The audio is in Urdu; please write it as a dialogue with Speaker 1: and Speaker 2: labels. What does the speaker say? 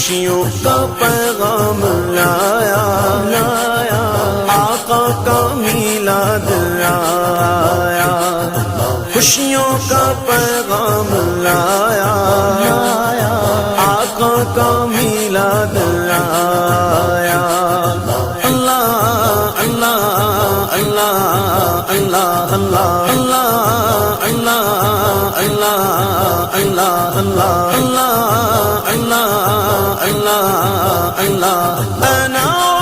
Speaker 1: خوشیوں کا پیغام لایا، آقا کا میلاد آیا، خوشیوں کا پیغام لایا، آقا کا میلاد آیا۔ اللہ اللہ اللہ اللہ اللہ اللہ اللہ اللہ اللہ اللہ اللہ اللہ اللہ اللہ